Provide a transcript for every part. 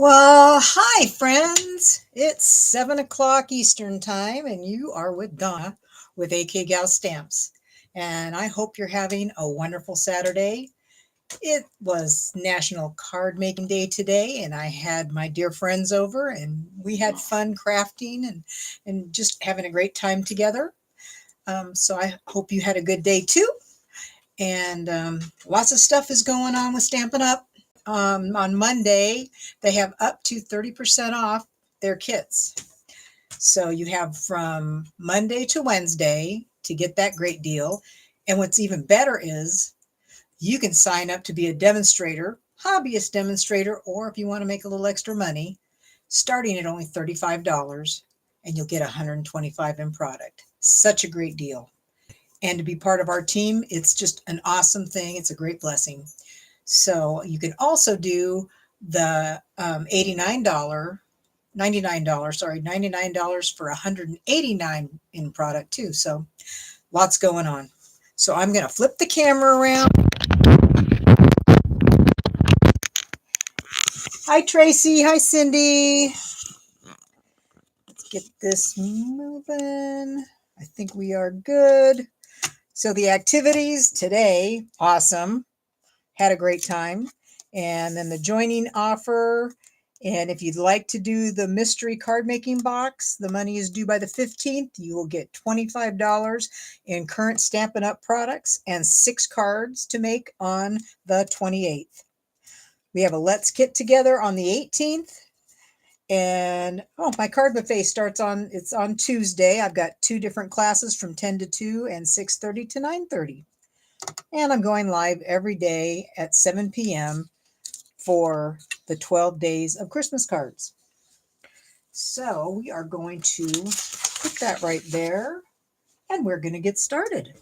Well, hi, friends. It's 7 o'clock Eastern Time, and you are with Donna with AK Gal Stamps. And I hope you're having a wonderful Saturday. It was National Card Making Day today, and I had my dear friends over, and we had fun crafting and just having a great time together. So I hope you had a good day too. And lots of stuff is going on with Stampin' Up. On Monday, they have up to 30% off their kits. So you have from Monday to Wednesday to get that great deal. And what's even better is you can sign up to be a demonstrator, hobbyist demonstrator, or if you want to make a little extra money, starting at only $35 and you'll get 125 in product. Such a great deal. And to be part of our team, it's just an awesome thing. It's a great blessing. So you can also do the $89, $99, sorry, $99 for 189 in product too. So lots going on. So I'm going to flip the camera around. Hi, Tracy. Hi, Cindy. Let's get this moving. I think we are good. So the activities today, awesome. Had a great time. And then the joining offer. And if you'd like to do the mystery card making box, the money is due by the 15th. You will get $25 in current Stampin' Up! Products and 6 cards to make on the 28th. We have a Let's Get Together on the 18th. And my card buffet starts on Tuesday. I've got 2 different classes from 10 to 2 and 6:30 to 9:30. And I'm going live every day at 7 p.m. for the 12 days of Christmas cards. So we are going to put that right there, and we're going to get started.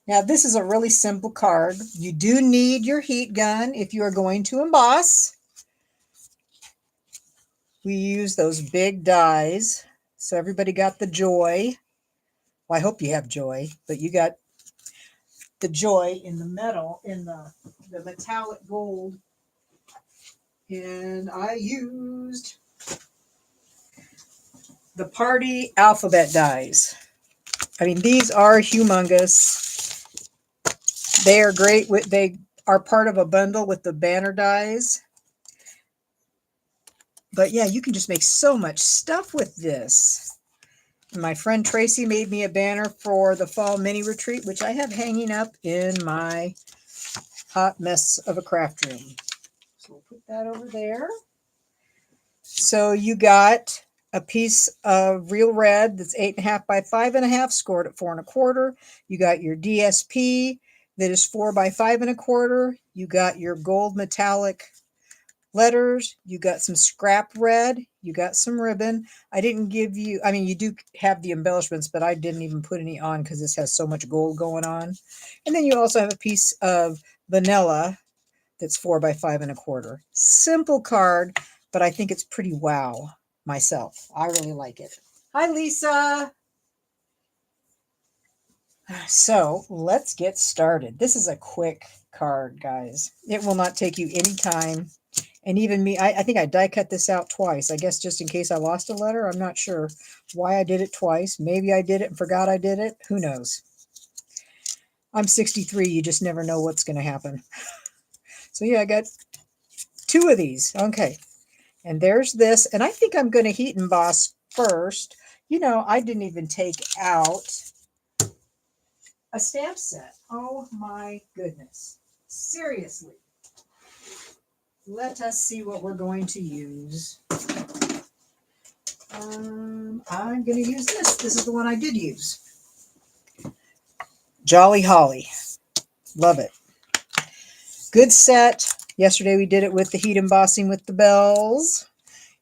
Now, this is a really simple card. You do need your heat gun if you are going to emboss. We use those big dies. So everybody got the joy. Well, I hope you have joy, but you got the joy in the metal, in the metallic gold. And I used the party alphabet dies. I mean, these are humongous. They are great. They are part of a bundle with the banner dies. But yeah, you can just make so much stuff with this. My friend Tracy made me a banner for the fall mini retreat, which I have hanging up in my hot mess of a craft room. So we'll put that over there. So you got a piece of real red that's 8.5 by 5.5, scored at 4 1/4. You got your DSP that is 4 by 5 1/4. You got your gold metallic letters. You got some scrap red. You got some ribbon. I didn't give you, I mean, you do have the embellishments, but I didn't even put any on because this has so much gold going on. And then you also have a piece of vanilla that's 4 by 5 1/4. Simple card, but I think it's pretty wow myself. I really like it. Hi, Lisa. So let's get started. This is a quick card, guys. It will not take you any time. And even me, I think I die cut this out twice. I guess just in case I lost a letter. I'm not sure why I did it twice. Maybe I did it and forgot I did it. Who knows? I'm 63. You just never know what's going to happen. So yeah, I got 2 of these. Okay. And there's this. And I think I'm going to heat emboss first. You know, I didn't even take out a stamp set. Oh my goodness. Seriously. Let us see what we're going to use. I'm going to use this. This is the one I did use. Jolly Holly. Love it. Good set. Yesterday we did it with the heat embossing with the bells.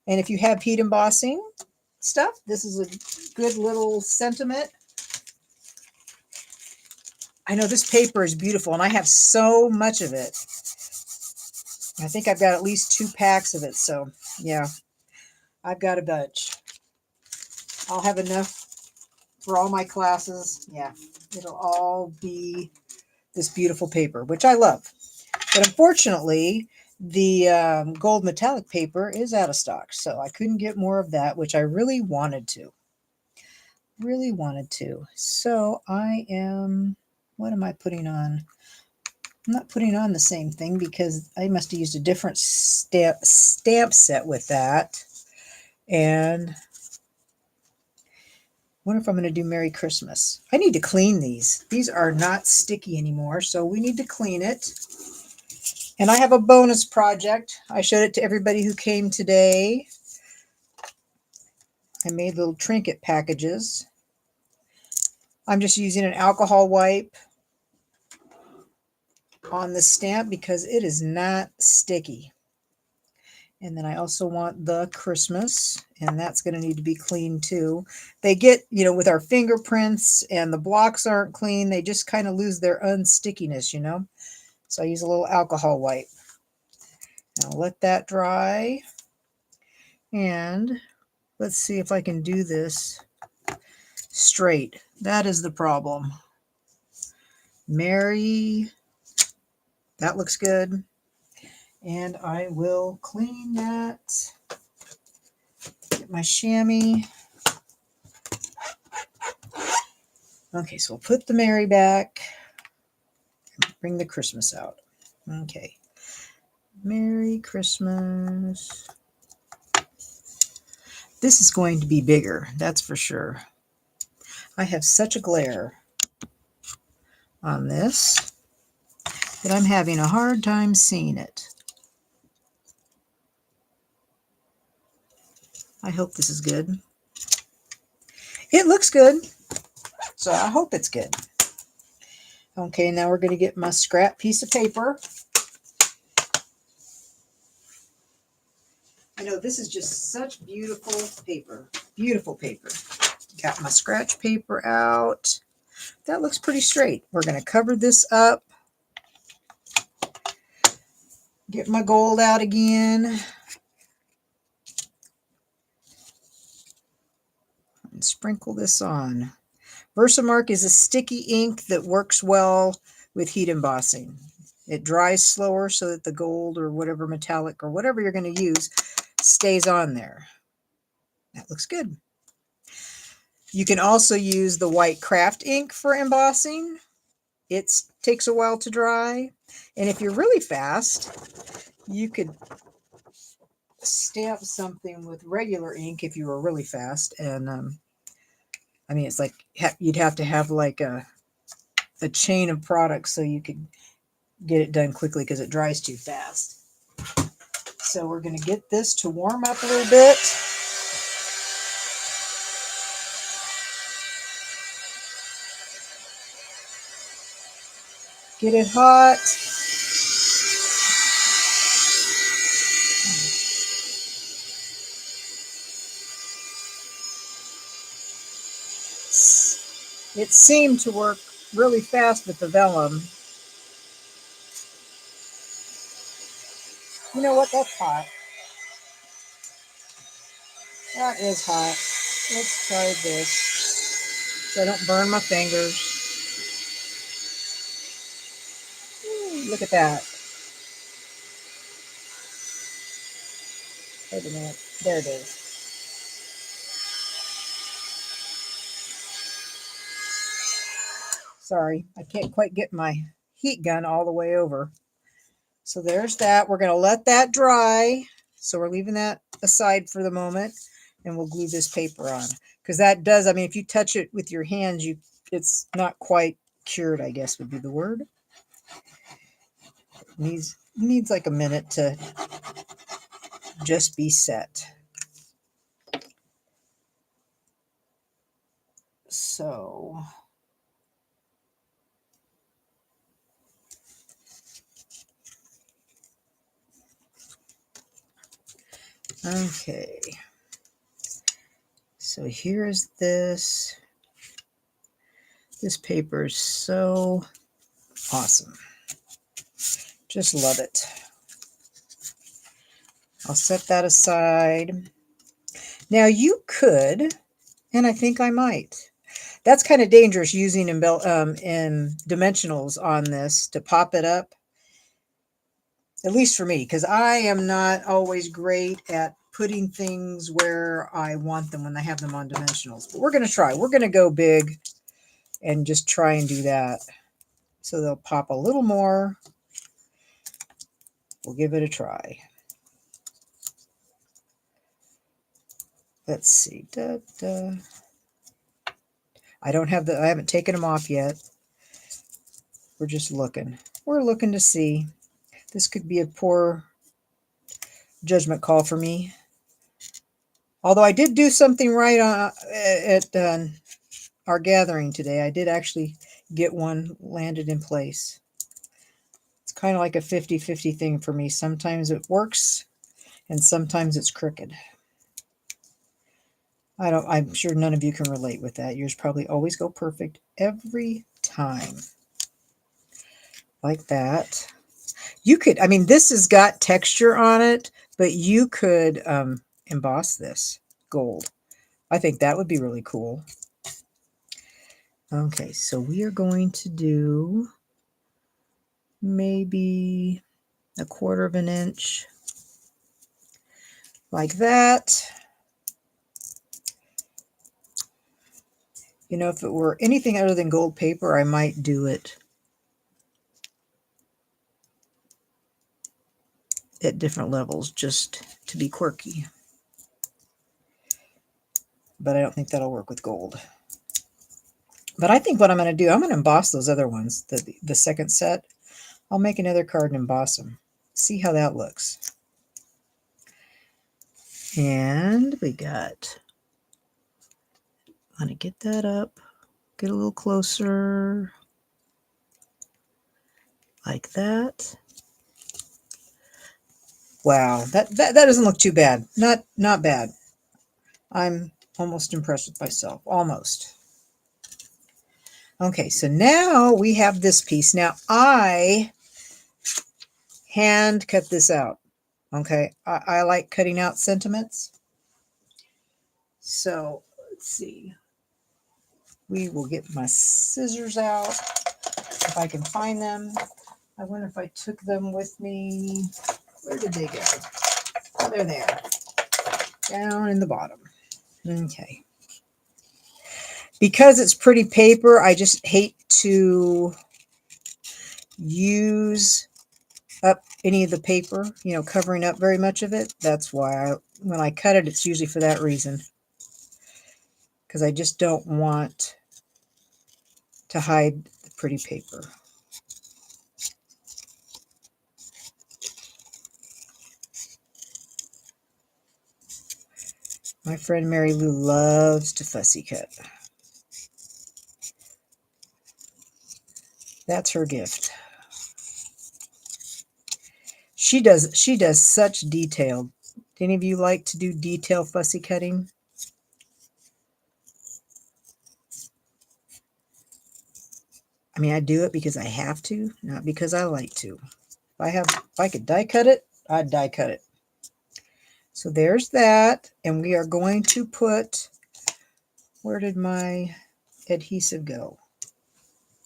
And if you have heat embossing stuff, this is a good little sentiment. I know this paper is beautiful, and I have so much of it. I think I've got at least 2 packs of it. So, yeah, I've got a bunch. I'll have enough for all my classes. Yeah, it'll all be this beautiful paper, which I love. But unfortunately, The gold metallic paper is out of stock, so I couldn't get more of that, which I really wanted to. Really wanted to. So what am I putting on? I'm not putting on the same thing because I must have used a different stamp set with that. And I wonder if I'm going to do Merry Christmas. I need to clean these. These are not sticky anymore, so we need to clean it. And I have a bonus project. I showed it to everybody who came today. I made little trinket packages. I'm just using an alcohol wipe on the stamp because it is not sticky. And then I also want the Christmas, and that's going to need to be clean too. They get, with our fingerprints and the blocks aren't clean, they just kind of lose their unstickiness, So I use a little alcohol wipe. Now let that dry. And let's see if I can do this straight. That is the problem. Mary, that looks good. And I will clean that. Get my chamois. Okay, so we'll put the Mary back. Bring the Christmas out. Okay. Merry Christmas. This is going to be bigger, that's for sure. I have such a glare on this that I'm having a hard time seeing it. I hope this is good. It looks good, so I hope it's good. Okay, now we're going to get my scrap piece of paper. This is just such beautiful paper. Beautiful paper. Got my scratch paper out. That looks pretty straight. We're going to cover this up. Get my gold out again. And sprinkle this on. Versamark is a sticky ink that works well with heat embossing. It dries slower so that the gold or whatever metallic or whatever you're going to use stays on there. That looks good. You can also use the white craft ink for embossing. It takes a while to dry. And if you're really fast, you could stamp something with regular ink if you were really fast. And it's like you'd have to have like a chain of products so you could get it done quickly because it dries too fast. So we're going to get this to warm up a little bit. Get it hot. It seemed to work really fast with the vellum. You know what? That's hot. That is hot. Let's try this so I don't burn my fingers. Ooh, look at that. Wait a minute. There it is. Sorry, I can't quite get my heat gun all the way over. So there's that. We're going to let that dry. So we're leaving that aside for the moment, and we'll glue this paper on. Because that does, if you touch it with your hands, it's not quite cured, I guess would be the word. It needs like a minute to just be set. So okay. So here's this. This paper is so awesome. Just love it. I'll set that aside. Now you could, and I think I might. That's kind of dangerous using in dimensionals on this to pop it up. At least for me, because I am not always great at putting things where I want them when I have them on dimensionals. But we're going to try. We're going to go big and just try and do that. So they'll pop a little more. We'll give it a try. Let's see. Da, da. I haven't taken them off yet. We're just looking. We're looking to see. This could be a poor judgment call for me. Although I did do something right at our gathering today. I did actually get one landed in place. It's kind of like a 50-50 thing for me. Sometimes it works and sometimes it's crooked. I'm sure none of you can relate with that. Yours probably always go perfect every time. Like that. You could, I mean, this has got texture on it, but you could emboss this gold. I think that would be really cool. Okay, so we are going to do maybe 1/4 of an inch like that. You know, if it were anything other than gold paper, I might do it at different levels just to be quirky. But I don't think that'll work with gold. But I think what I'm going to do, I'm going to emboss those other ones, the second set. I'll make another card and emboss them. See how that looks. And we got, want to get that up, get a little closer, like that. Wow, that doesn't look too bad. Not bad. I'm almost impressed with myself. Almost. Okay, so now we have this piece. Now I hand cut this out. Okay, I like cutting out sentiments. So let's see. We will get my scissors out if I can find them. I wonder if I took them with me. Where did they go? Oh, they're there. Down in the bottom. Okay. Because it's pretty paper, I just hate to use up any of the paper, you know, covering up very much of it. That's why when I cut it, it's usually for that reason. Because I just don't want to hide the pretty paper. My friend Mary Lou loves to fussy cut. That's her gift. She does such detailed. Do any of you like to do detail fussy cutting? I mean, I do it because I have to, not because I like to. If I could die cut it, I'd die cut it. So there's that, and we are going to put, where did my adhesive go?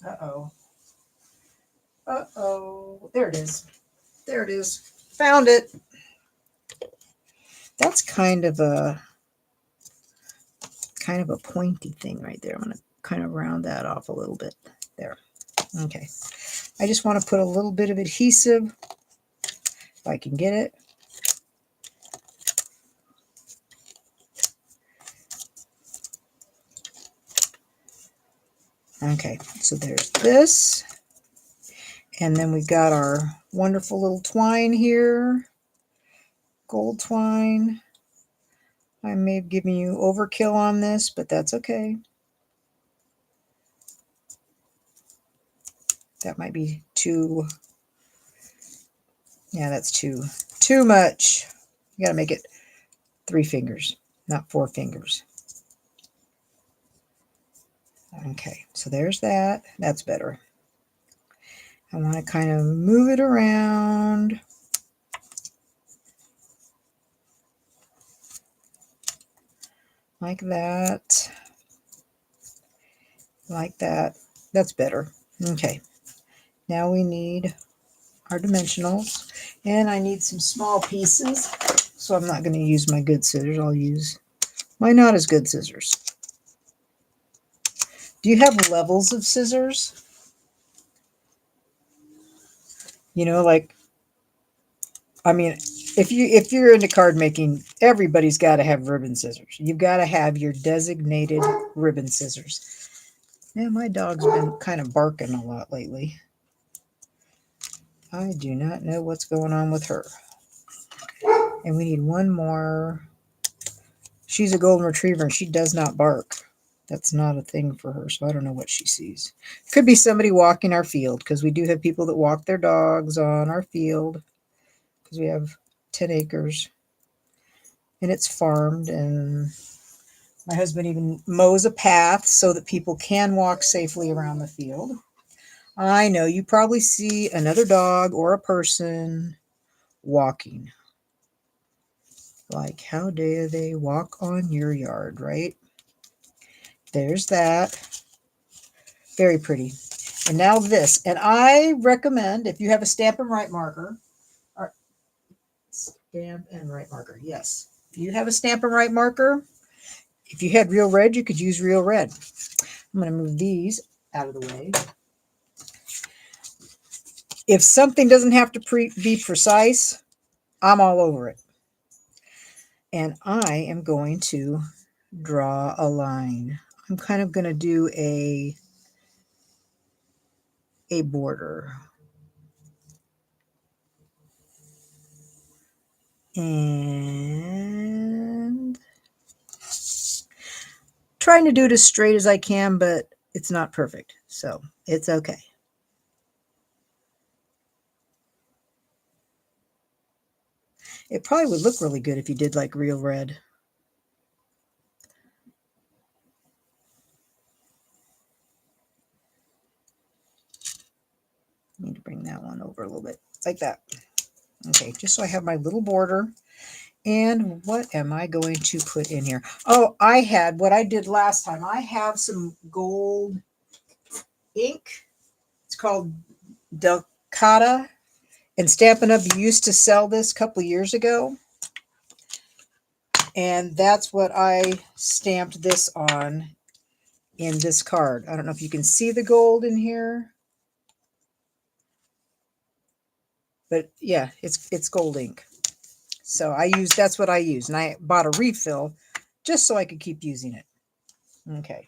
Uh-oh. Uh-oh. There it is. There it is. Found it. That's kind of a pointy thing right there. I'm going to kind of round that off a little bit. There. Okay. I just want to put a little bit of adhesive, if I can get it. Okay, so there's this. And then we've got our wonderful little twine here. Gold twine. I may have given you overkill on this, but that's okay. That might be too, yeah, that's too much. You got to make it 3 fingers, not 4 fingers. Okay, so there's that. That's better. I want to kind of move it around. Like that. Like that. That's better. Okay. Now we need our dimensionals. And I need some small pieces, so I'm not going to use my good scissors. I'll use my not as good scissors. Do you have levels of scissors? You know, like, I mean, if you're into card making, everybody's got to have ribbon scissors. You've got to have your designated ribbon scissors. Man, my dog's been kind of barking a lot lately. I do not know what's going on with her. And we need one more. She's a golden retriever and she does not bark. That's not a thing for her, so I don't know what she sees. Could be somebody walking our field, because we do have people that walk their dogs on our field, because we have 10 acres and it's farmed, and my husband even mows a path so that people can walk safely around the field. I know you probably see another dog or a person walking. Like, how dare they walk on your yard, right? There's that. Very pretty. And now this. And I recommend, if you have a Stamp and Write marker, or Stamp and Write marker, yes. If you have a Stamp and Write marker, if you had Real Red, you could use Real Red. I'm going to move these out of the way. If something doesn't have to be precise, I'm all over it. And I am going to draw a line. I'm kind of going to do a border. And trying to do it as straight as I can, but it's not perfect, so it's okay. It probably would look really good if you did like Real Red. Need to bring that one over a little bit, like that. Okay, just so I have my little border. And what am I going to put in here? Oh, I had what I did last time. I have some gold ink. It's called Delcata. And Stampin' Up! Used to sell this a couple of years ago. And that's what I stamped this on in this card. I don't know if you can see the gold in here. But yeah, it's gold ink. So that's what I use. And I bought a refill just so I could keep using it. Okay.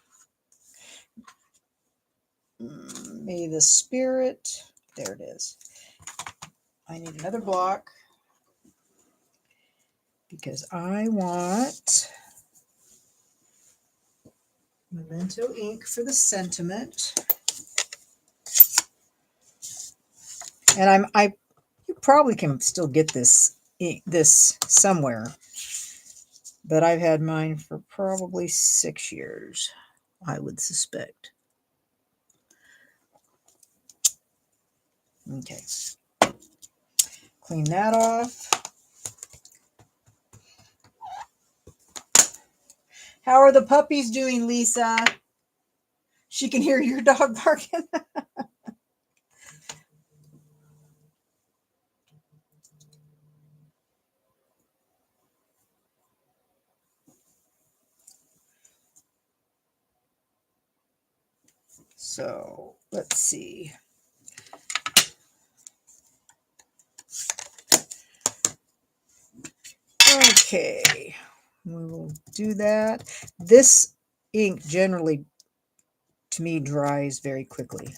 May the spirit, there it is. I need another block because I want Memento ink for the sentiment. And you probably can still get this somewhere, but I've had mine for probably 6 years, I would suspect. Okay. Clean that off. How are the puppies doing, Lisa? She can hear your dog barking. So let's see. Okay, we'll do that. This ink generally, to me, dries very quickly,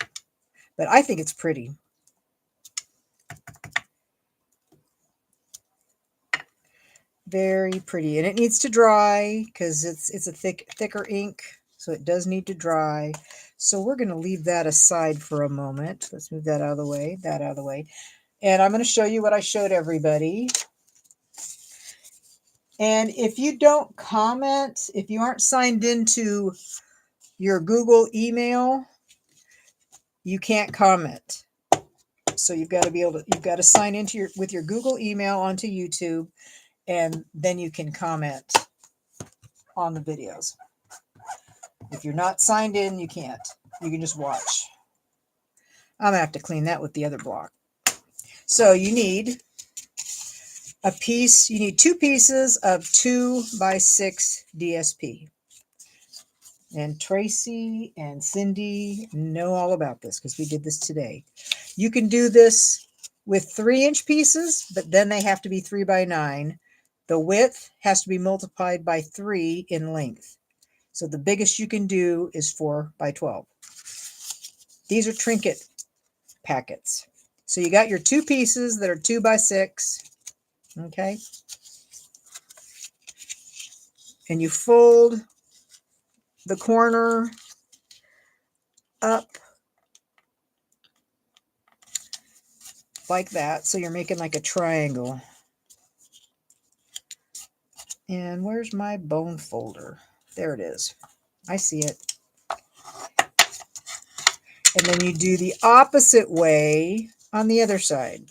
but I think it's pretty. Very pretty, and it needs to dry because it's a thicker ink, so it does need to dry. So we're going to leave that aside for a moment. Let's move that out of the way, and I'm going to show you what I showed everybody. And if you don't comment, if you aren't signed into your Google email, you can't comment. So you've got to sign into with your Google email onto YouTube, and then you can comment on the videos. If you're not signed in, you can't. You can just watch. I'm going to have to clean that with the other block. So you need you need 2 pieces of 2x6 DSP. And Tracy and Cindy know all about this because we did this today. You can do this with 3-inch pieces, but then they have to be 3x9. The width has to be multiplied by 3 in length. So the biggest you can do is 4x12. These are trinket packets. So you got your 2 pieces that are 2x6. Okay. And you fold the corner up like that. So you're making like a triangle. And where's my bone folder? There it is. I see it. And then you do the opposite way on the other side.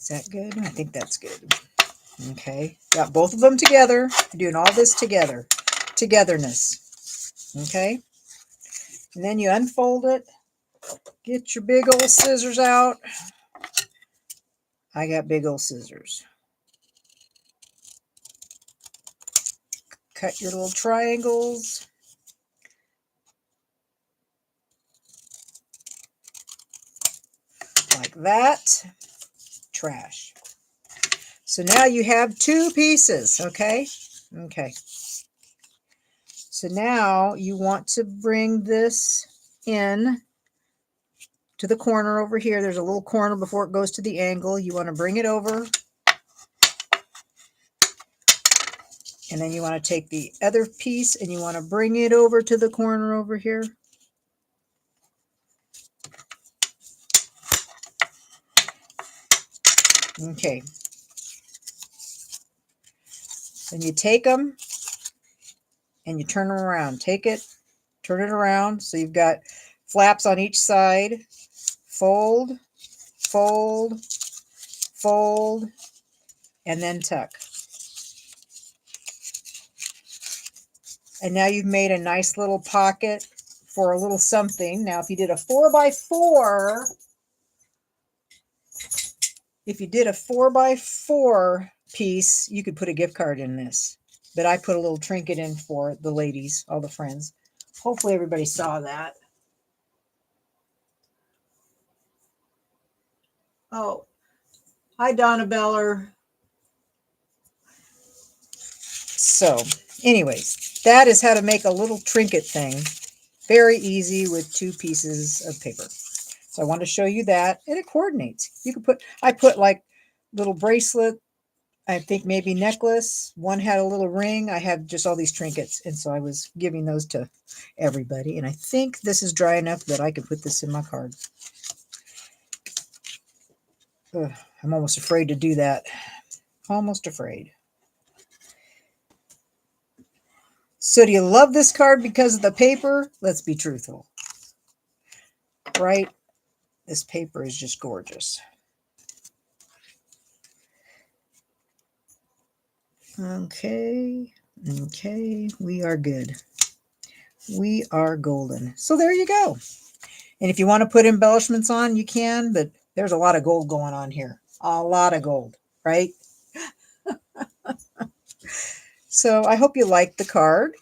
Is that good? I think that's good. Okay. Got both of them together. You're doing all this together. Togetherness. Okay. And then you unfold it. Get your big old scissors out. I got big old scissors. Cut your little triangles. Like that. Trash. So now you have 2 pieces, okay? Okay. So now you want to bring this in to the corner over here. There's a little corner before it goes to the angle. You want to bring it over. And then you want to take the other piece and you want to bring it over to the corner over here. Okay. Then you take them and you turn them around. Take it, turn it around. So you've got flaps on each side. Fold, fold, fold, and then tuck. And now you've made a nice little pocket for a little something. Now, if you did a 4x4, piece, you could put a gift card in this. But I put a little trinket in for the ladies, all the friends. Hopefully everybody saw that. Oh, hi, Donna Beller. So, anyways, that is how to make a little trinket thing. Very easy with 2 pieces of paper. So I want to show you that. And it coordinates. You could I put like little bracelet, I think maybe necklace. One had a little ring. I have just all these trinkets. And so I was giving those to everybody. And I think this is dry enough that I could put this in my card. Ugh, I'm almost afraid to do that. Almost afraid. So do you love this card because of the paper? Let's be truthful. Right? This paper is just gorgeous. Okay. Okay. We are good. We are golden. So there you go. And if you want to put embellishments on, you can, but there's a lot of gold going on here. A lot of gold, right? So I hope you like the card.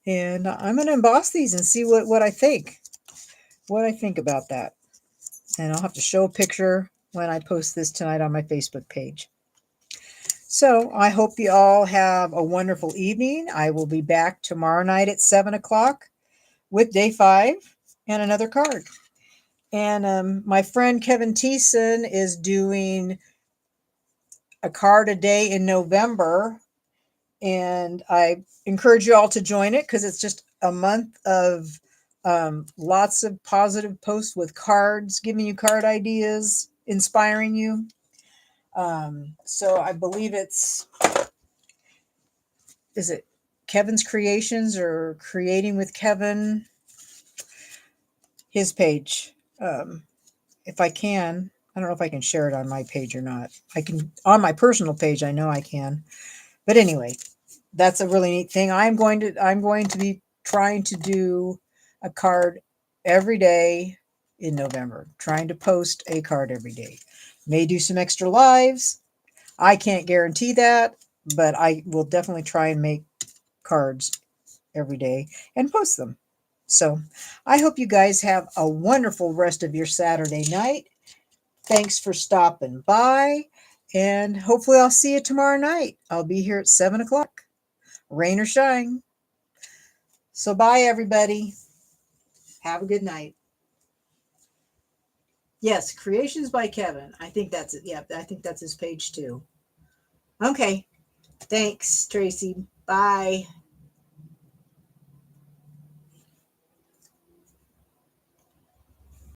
And I'm going to emboss these and see what I think. What I think about that. And I'll have to show a picture when I post this tonight on my Facebook page. So I hope you all have a wonderful evening. I will be back tomorrow night at 7 o'clock with day 5 and another card. And my friend Kevin Thiessen is doing a card a day in November. And I encourage you all to join it because it's just a month of lots of positive posts with cards, giving you card ideas, inspiring you. So I believe is it Kevin's Creations or Creating with Kevin? His page. If I can, I don't know if I can share it on my page or not. I can, on my personal page, I know I can. But anyway, that's a really neat thing. I'm going to be trying to do a card every day in November, trying to post a card every day. May do some extra lives. I can't guarantee that, but I will definitely try and make cards every day and post them. So I hope you guys have a wonderful rest of your Saturday night. Thanks for stopping by, and hopefully I'll see you tomorrow night. I'll be here at 7 o'clock, rain or shine. So bye, everybody. Have a good night. Yes, Creations by Kevin. I think that's it. Yeah, I think that's his page too. Okay. Thanks, Tracy. Bye.